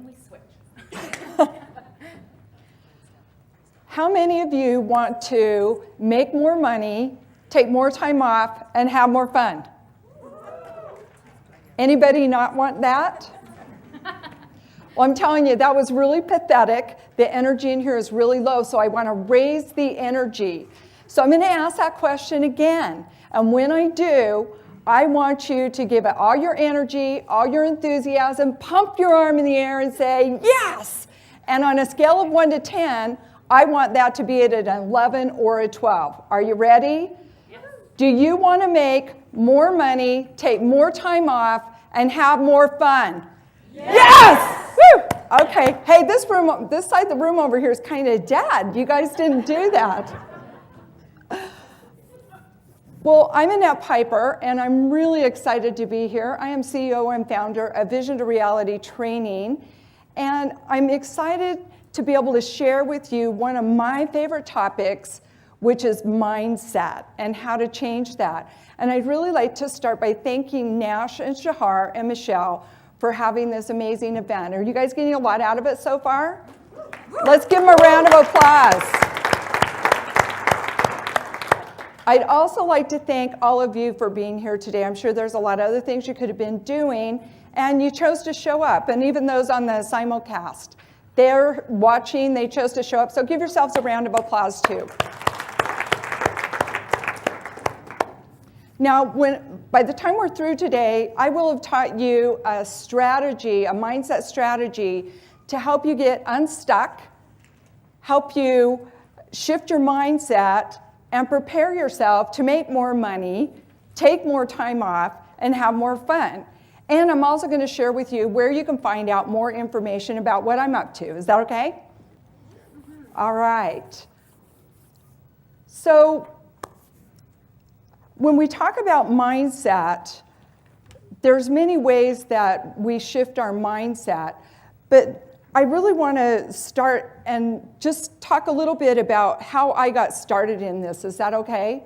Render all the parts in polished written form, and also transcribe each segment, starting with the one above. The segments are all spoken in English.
we switch? How many of you want to make more money, take more time off, and have more fun? Anybody not want that? Well, I'm telling you, that was really pathetic. The energy in here is really low, so I want to raise the energy. So I'm going to ask that question again. And when I do, I want you to give it all your energy, all your enthusiasm, pump your arm in the air and say, yes! And on a scale of 1 to 10, I want that to be at an 11 or a 12. Are you ready? Yes. Do you want to make more money, take more time off, and have more fun? Yes! Woo! Okay. Hey, this side of the room over here is kind of dead. You guys didn't do that. Well, I'm Annette Piper, and I'm really excited to be here. I am CEO and founder of Vision to Reality Training, and I'm excited to be able to share with you one of my favorite topics, which is mindset and how to change that. And I'd really like to start by thanking Nash and Shahar and Michelle for having this amazing event. Are you guys getting a lot out of it so far? Let's give them a round of applause. I'd also like to thank all of you for being here today. I'm sure there's a lot of other things you could have been doing, and you chose to show up. And even those on the simulcast, they're watching, they chose to show up. So give yourselves a round of applause too. Now, by the time we're through today, I will have taught you a strategy, a mindset strategy, to help you get unstuck, help you shift your mindset, and prepare yourself to make more money, take more time off, and have more fun. And I'm also going to share with you where you can find out more information about what I'm up to. Is that okay? All right. So, when we talk about mindset, there's many ways that we shift our mindset, but I really want to start and just talk a little bit about how I got started in this. Is that okay?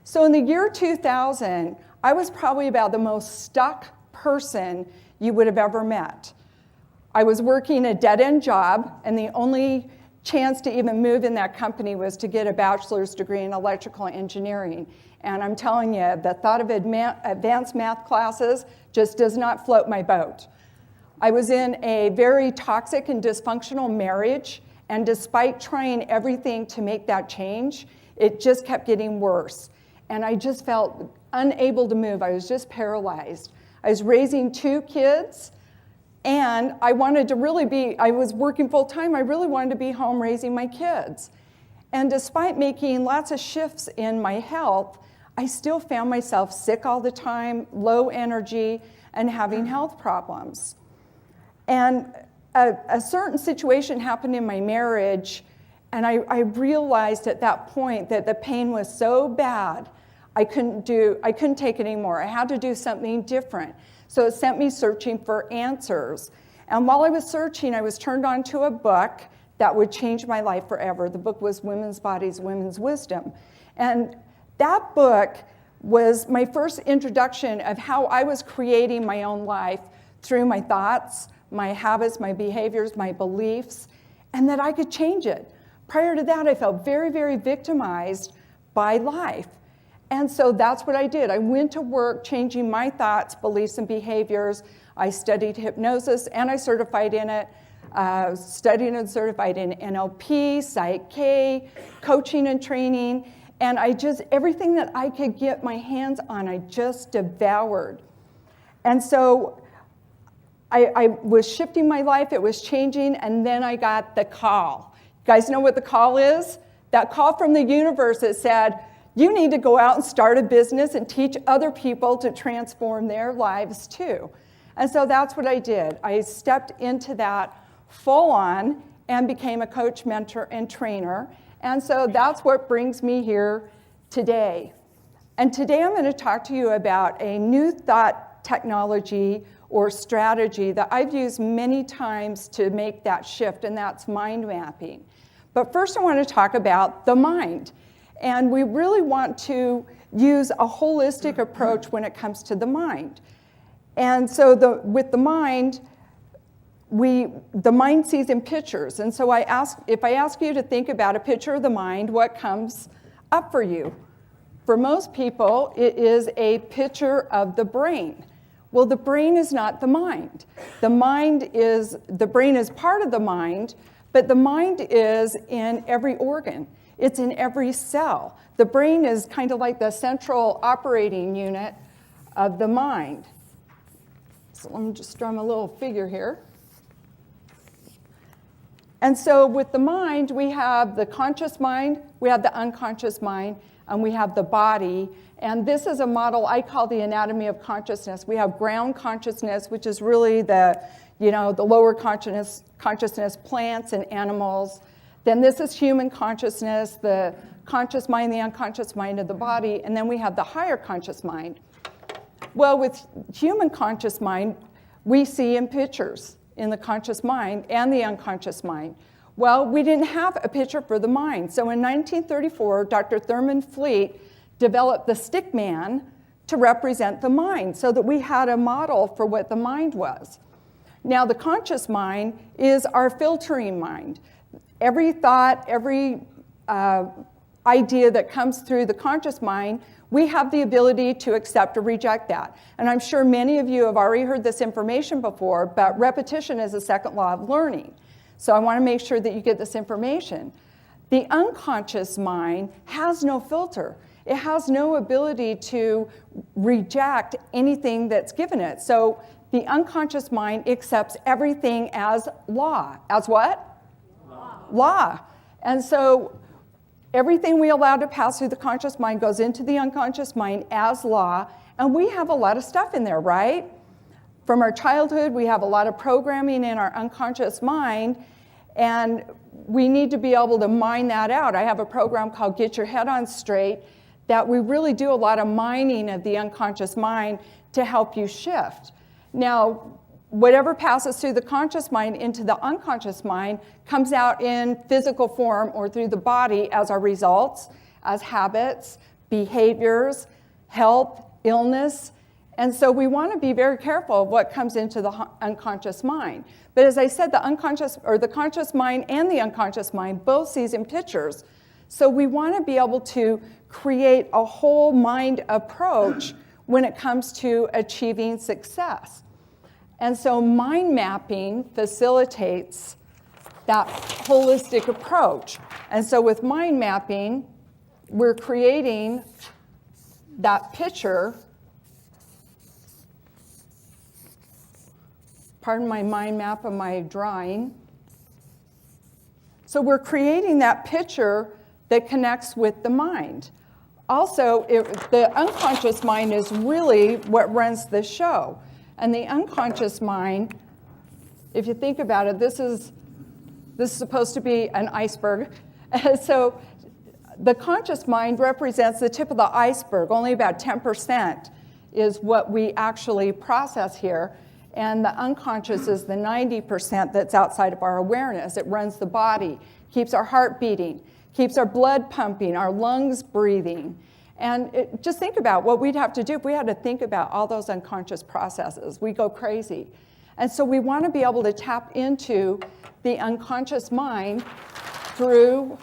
So in the year 2000, I was probably about the most stuck person you would have ever met. I was working a dead-end job, and the only chance to even move in that company was to get a bachelor's degree in electrical engineering. And I'm telling you, the thought of advanced math classes just does not float my boat. I was in a very toxic and dysfunctional marriage, and despite trying everything to make that change, it just kept getting worse. And I just felt unable to move. I was just paralyzed. I was raising 2 kids, and I wanted to I was working full time. I really wanted to be home raising my kids. And despite making lots of shifts in my health, I still found myself sick all the time, low energy, and having health problems. And a certain situation happened in my marriage, and I realized at that point that the pain was so bad, I couldn't take it anymore. I had to do something different. So it sent me searching for answers. And while I was searching, I was turned on to a book that would change my life forever. The book was Women's Bodies, Women's Wisdom. And that book was my first introduction of how I was creating my own life through my thoughts, my habits, my behaviors, my beliefs, and that I could change it. Prior to that, I felt very, very victimized by life. And so that's what I did. I went to work changing my thoughts, beliefs, and behaviors. I studied hypnosis, and I certified in it. Studied and certified in NLP, Psych-K, coaching and training. And everything that I could get my hands on, I just devoured. And so I was shifting my life, it was changing, and then I got the call. You guys know what the call is? That call from the universe that said, you need to go out and start a business and teach other people to transform their lives too. And so that's what I did. I stepped into that full on and became a coach, mentor, and trainer. And so that's what brings me here today. And today I'm going to talk to you about a new thought technology or strategy that I've used many times to make that shift, and that's mind mapping. But first I want to talk about the mind. And we really want to use a holistic approach when it comes to the mind. And so with the mind, the mind sees in pictures. And so if I ask you to think about a picture of the mind, what comes up for you? For most people, it is a picture of the brain. Well, the brain is not the mind. The brain is part of the mind, but the mind is in every organ. It's in every cell. The brain is kind of like the central operating unit of the mind. So let me just draw a little figure here. And so with the mind, we have the conscious mind, we have the unconscious mind, and we have the body. And this is a model I call the anatomy of consciousness. We have ground consciousness, which is really the lower consciousness, plants and animals. Then this is human consciousness, the conscious mind, the unconscious mind of the body. And then we have the higher conscious mind. Well, with human conscious mind, we see in pictures in the conscious mind and the unconscious mind. Well, we didn't have a picture for the mind. So in 1934, Dr. Thurman Fleet developed the stick man to represent the mind so that we had a model for what the mind was. Now, the conscious mind is our filtering mind. Every thought, every idea that comes through the conscious mind, we have the ability to accept or reject that. And I'm sure many of you have already heard this information before, but repetition is the second law of learning. So I want to make sure that you get this information. The unconscious mind has no filter. It has no ability to reject anything that's given it. So the unconscious mind accepts everything as law. As what? Law. And so everything we allow to pass through the conscious mind goes into the unconscious mind as law, and we have a lot of stuff in there, right? From our childhood, we have a lot of programming in our unconscious mind, and we need to be able to mine that out. I have a program called Get Your Head On Straight that we really do a lot of mining of the unconscious mind to help you shift. Now, whatever passes through the conscious mind into the unconscious mind comes out in physical form or through the body as our results, as habits, behaviors, health, illness. And so we want to be very careful of what comes into the unconscious mind. But as I said, the conscious mind and the unconscious mind both sees in pictures. So we want to be able to create a whole mind approach when it comes to achieving success. And so mind mapping facilitates that holistic approach. And so with mind mapping, we're creating that picture. Pardon my mind map of my drawing. So we're creating that picture that connects with the mind. Also, the unconscious mind is really what runs the show. And the unconscious mind, if you think about it, this is supposed to be an iceberg. So the conscious mind represents the tip of the iceberg. Only about 10% is what we actually process here. And the unconscious is the 90% that's outside of our awareness. It runs the body, keeps our heart beating, keeps our blood pumping, our lungs breathing. And just think about what we'd have to do if we had to think about all those unconscious processes. We go crazy. And so we want to be able to tap into the unconscious mind through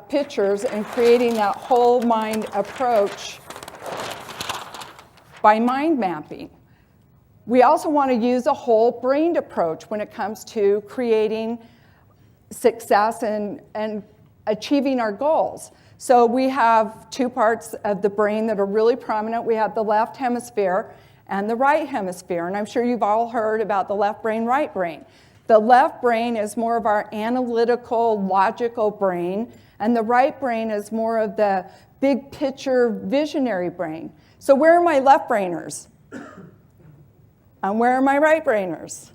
pictures and creating that whole mind approach by mind mapping. We also want to use a whole brain approach when it comes to creating success and achieving our goals. So we have two parts of the brain that are really prominent. We have the left hemisphere and the right hemisphere. And I'm sure you've all heard about the left brain, right brain. The left brain is more of our analytical, logical brain, and the right brain is more of the big picture, visionary brain. So where are my left brainers? And where are my right brainers?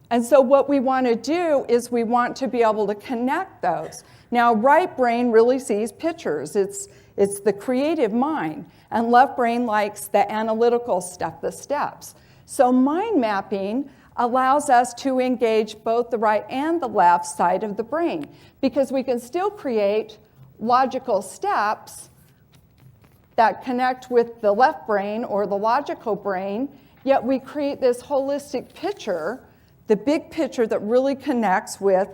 And so what we want to do is we want to be able to connect those. Now, right brain really sees pictures. It's the creative mind. And left brain likes the analytical stuff, the steps. So mind mapping allows us to engage both the right and the left side of the brain, because we can still create logical steps that connect with the left brain or the logical brain, yet we create this holistic picture the big picture that really connects with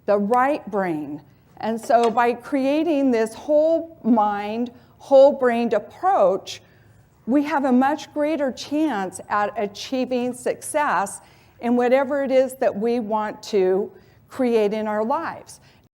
the right brain. And so by creating this whole mind, whole-brained approach, we have a much greater chance at achieving success in whatever it is that we want to create in our lives.